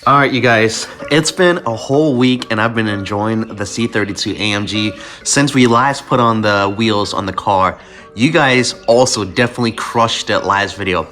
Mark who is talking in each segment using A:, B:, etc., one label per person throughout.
A: All right, you guys, it's been a whole week and I've been enjoying the C32 AMG since we last put on the wheels on the car. You guys also definitely crushed it last video.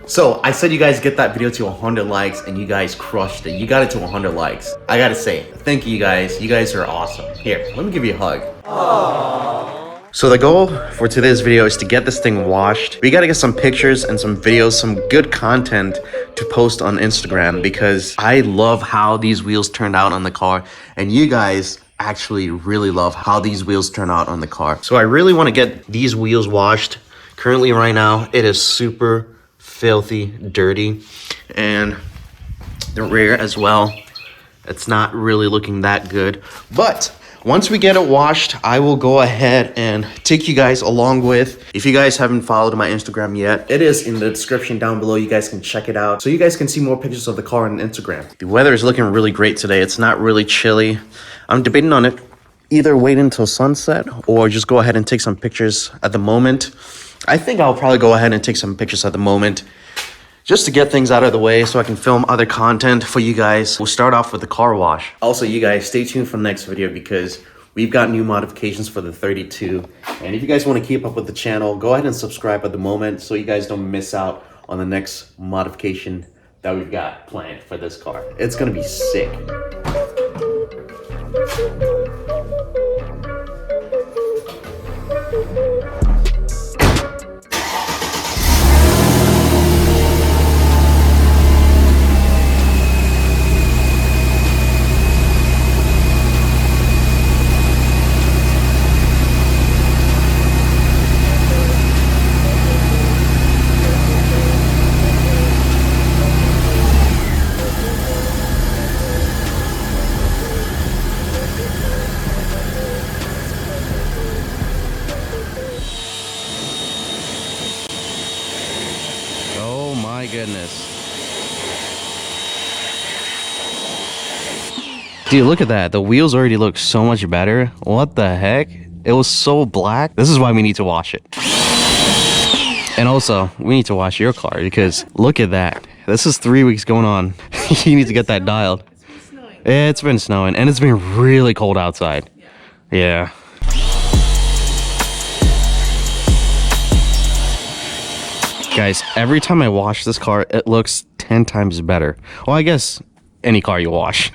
A: So I said you guys get that video to 100 likes and you guys crushed it. You got it to 100 likes. I gotta say, thank you guys. You guys are awesome. Here, let me give you a hug. Aww. So the goal for today's video is to get this thing washed. We gotta get some pictures and some videos, some good content to post on Instagram because I love how these wheels turned out on the car and you guys actually really love how these wheels turn out on the car. So I really want to get these wheels washed. Currently right now it is super filthy dirty, and the rear as well, it's not really looking that good. But once we get it washed, I will go ahead and take you guys along with. If you guys haven't followed my Instagram yet, it is in the description down below. You guys can check it out so you guys can see more pictures of the car on Instagram. The weather is looking really great today. It's not really chilly. I'm debating on it, either wait until sunset or just go ahead and take some pictures at the moment. I think I'll probably go ahead and take some pictures at the moment just to get things out of the way so I can film other content for you guys. We'll start off with the car wash. Also, you guys stay tuned for the next video because we've got new modifications for the 32. And if you guys want to keep up with the channel, go ahead and subscribe at the moment so you guys don't miss out on the next modification that we've got planned for this car. It's gonna be sick. Oh my goodness. Dude, look at that. The wheels already look so much better. What the heck? It was so black. This is why we need to wash it. And also, we need to wash your car because look at that. This is 3 weeks going on. You need to get that dialed. It's been snowing and it's been really cold outside. Yeah. Guys, every time I wash this car, it looks 10 times better. Well, I guess any car you wash.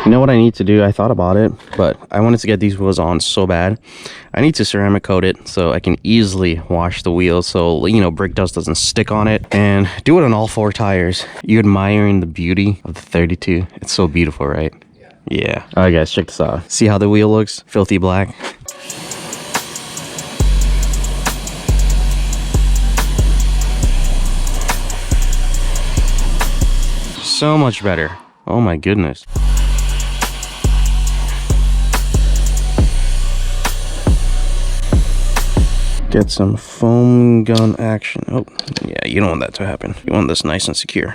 A: You know what I need to do? I thought about it, but I wanted to get these wheels on so bad. I need to ceramic coat it so I can easily wash the wheels so, you know, brake dust doesn't stick on it, and do it on all 4 tires. You admiring the beauty of the 32? It's so beautiful, right? Yeah. All right, guys, check this out. See how the wheel looks? Filthy black. So much better. Oh my goodness. Get some foam gun action. Oh, yeah, you don't want that to happen. You want this nice and secure.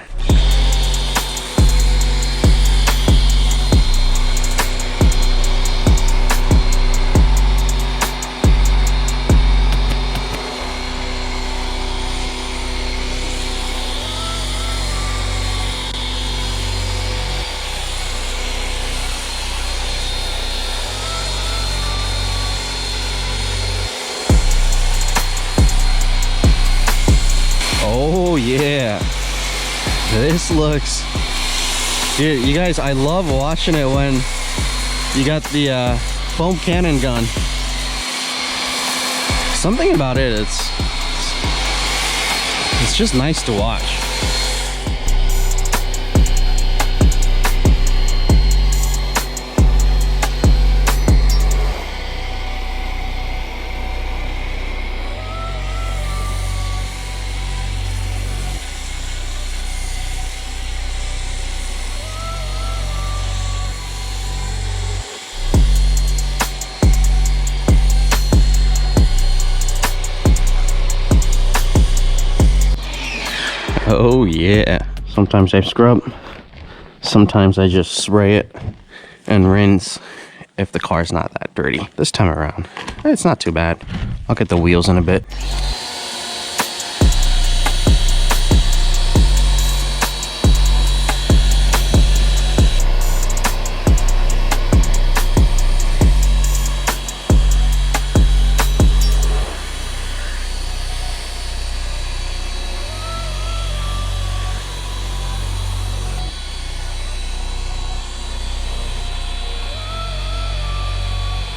A: Oh yeah, this looks, dude, you guys, I love watching it when you got the foam cannon gun. Something about it, it's just nice to watch. Oh yeah, sometimes I scrub, sometimes I just spray it and rinse if the car's not that dirty. This time around, it's not too bad. I'll get the wheels in a bit.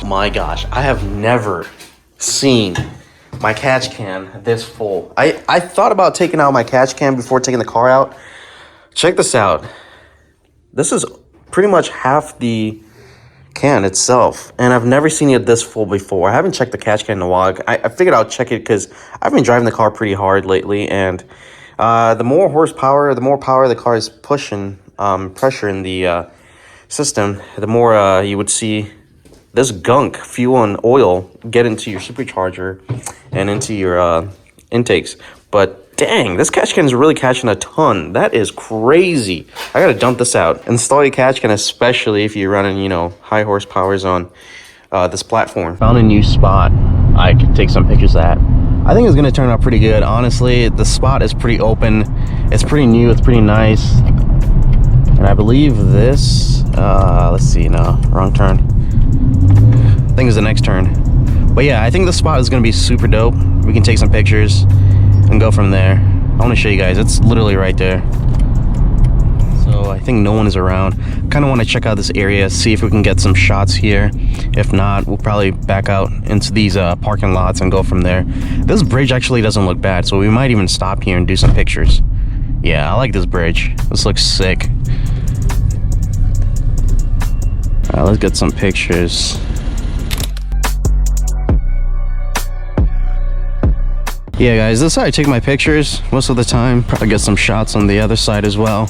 A: My gosh, I have never seen my catch can this full. I thought about taking out my catch can before taking the car out. Check this out. This is pretty much half the can itself, and I've never seen it this full before. I haven't checked the catch can in a while. I figured I'll check it because I've been driving the car pretty hard lately, and the more horsepower, the more power the car is pushing, pressure in the system, the more you would see this gunk, fuel and oil, get into your supercharger and into your intakes. But dang, this catch can is really catching a ton. That is crazy. I gotta dump this out. Install your catch can, especially if you're running, you know, high horsepowers on this platform. Found a new spot I could take some pictures at. I think it's gonna turn out pretty good. Honestly, the spot is pretty open. It's pretty new, it's pretty nice. And I believe this, let's see, no, wrong turn. I think it's the next turn. But yeah, I think the spot is gonna be super dope. We can take some pictures and go from there. I want to show you guys, it's literally right there. So I think no one is around. Kind of want to check out this area, see if we can get some shots here. If not, we'll probably back out into these parking lots and go from there. This bridge actually doesn't look bad, so we might even stop here and do some pictures. Yeah, I like this bridge. This looks sick. All right, let's get some pictures. Yeah guys, this is how I take my pictures most of the time. Probably get some shots on the other side as well.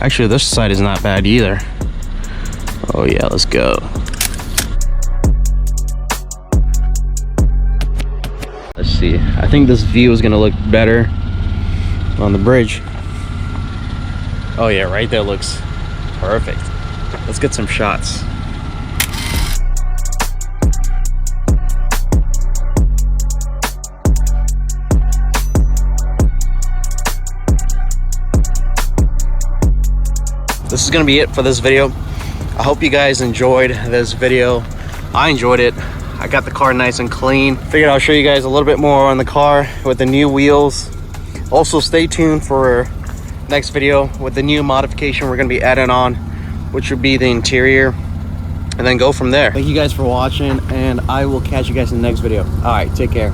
A: Actually, this side is not bad either. Oh yeah, let's go. Let's see, I think this view is gonna look better on the bridge. Oh yeah, right there looks perfect. Let's get some shots. This is gonna be it for this video. I hope you guys enjoyed this video. I enjoyed it. I got the car nice and clean. Figured I'll show you guys a little bit more on the car with the new wheels. Also stay tuned for next video with the new modification we're gonna be adding on, which would be the interior, and then go from there. Thank you guys for watching, and I will catch you guys in the next video. All right, take care.